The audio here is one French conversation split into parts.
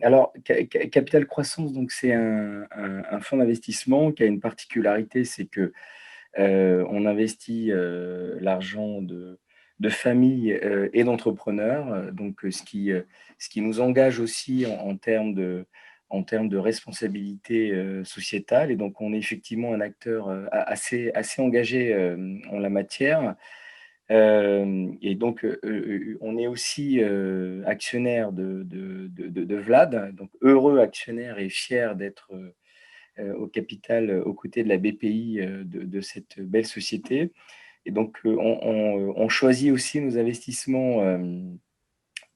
Alors, Capital Croissance, donc c'est un fonds d'investissement qui a une particularité, c'est que on investit l'argent de familles et d'entrepreneurs, donc ce qui nous engage aussi en termes de responsabilité sociétale. Et donc, on est effectivement un acteur assez engagé en la matière. Et donc, on est aussi actionnaire de Vlad, donc heureux actionnaire et fier d'être au capital aux côtés de la BPI de cette belle société. Et donc, on choisit aussi nos investissements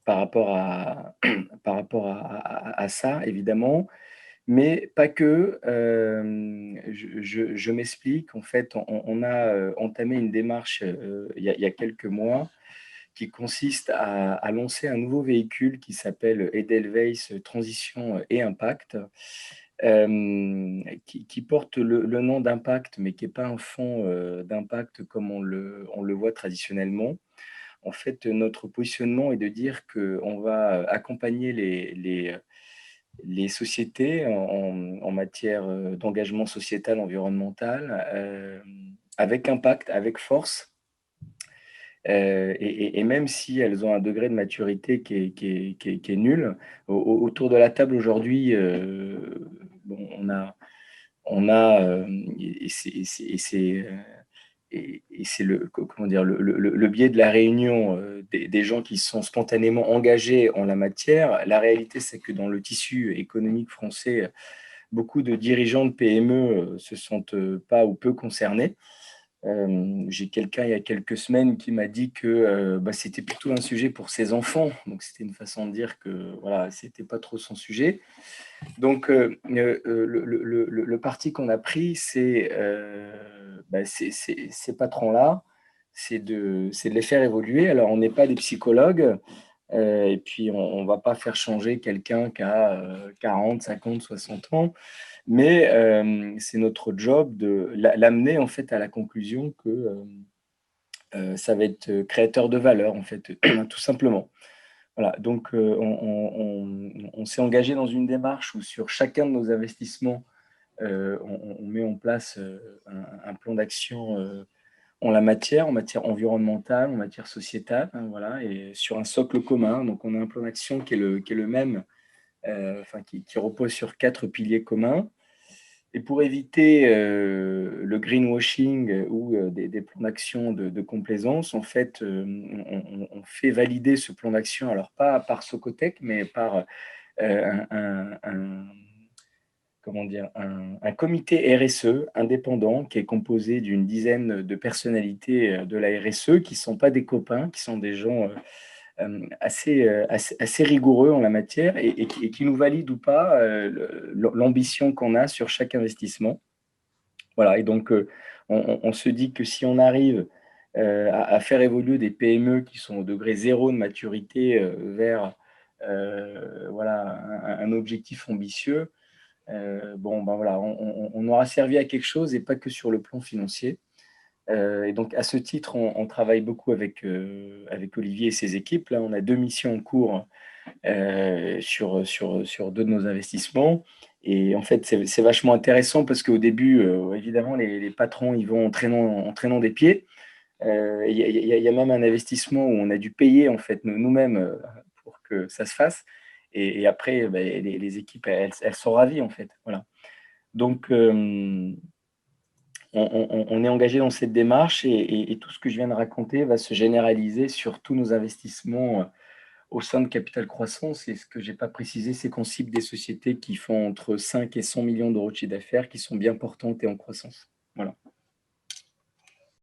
par rapport par rapport à ça, évidemment, mais pas que. Je m'explique. En fait, on a entamé une démarche il y a quelques mois qui consiste à lancer un nouveau véhicule qui s'appelle Edelweiss Transition et Impact, qui porte le nom d'Impact, mais qui n'est pas un fonds d'impact comme on le voit traditionnellement. En fait, notre positionnement est de dire qu'on va accompagner les sociétés en matière d'engagement sociétal, environnemental, avec impact, avec force. Et même si elles ont un degré de maturité qui est nul, autour de la table aujourd'hui, bon, on a et c'est comment dire, le biais de la réunion des gens qui sont spontanément engagés en la matière. La réalité, c'est que dans le tissu économique français, beaucoup de dirigeants de PME se sentent pas ou peu concernés. J'ai quelqu'un il y a quelques semaines qui m'a dit que bah, c'était plutôt un sujet pour ses enfants. Donc c'était une façon de dire que voilà, c'était pas trop son sujet. Donc le parti qu'on a pris, c'est bah, ces patrons-là, c'est de les faire évoluer. Alors on n'est pas des psychologues. Et puis, on ne va pas faire changer quelqu'un qui a 40, 50, 60 ans. Mais c'est notre job de l'amener en fait à la conclusion que ça va être créateur de valeur, en fait, tout simplement. Voilà, donc on s'est engagé dans une démarche où sur chacun de nos investissements, on met en place un plan d'action en matière environnementale, en matière sociétale, hein, voilà, et sur un socle commun. Donc on a un plan d'action qui est le même, enfin qui repose sur 4 piliers communs. Et pour éviter le greenwashing ou des plans d'action de complaisance, en fait, on fait valider ce plan d'action, alors pas par Socotec, mais par un comment dire, un comité RSE indépendant qui est composé d'une dizaine de personnalités de la RSE qui ne sont pas des copains, qui sont des gens assez rigoureux en la matière et qui nous valident ou pas l'ambition qu'on a sur chaque investissement. Voilà, et donc on se dit que si on arrive à faire évoluer des PME qui sont au degré zéro de maturité vers voilà, un objectif ambitieux, bon, ben voilà, on aura servi à quelque chose et pas que sur le plan financier. Et donc, à ce titre, on travaille beaucoup avec Olivier et ses équipes. Là, on a 2 missions en cours sur 2 de nos investissements. Et en fait, c'est vachement intéressant parce qu'au début, évidemment, les patrons, ils vont en traînant des pieds. Il y a même un investissement où on a dû payer en fait nous-mêmes pour que ça se fasse. Et après, ben, les équipes, elles sont ravies en fait. Voilà. Donc, on est engagé dans cette démarche et tout ce que je viens de raconter va se généraliser sur tous nos investissements au sein de Capital Croissance. Et ce que je n'ai pas précisé, c'est qu'on cible des sociétés qui font entre 5 et 100 millions d'euros de chiffre d'affaires, qui sont bien portantes et en croissance. Voilà.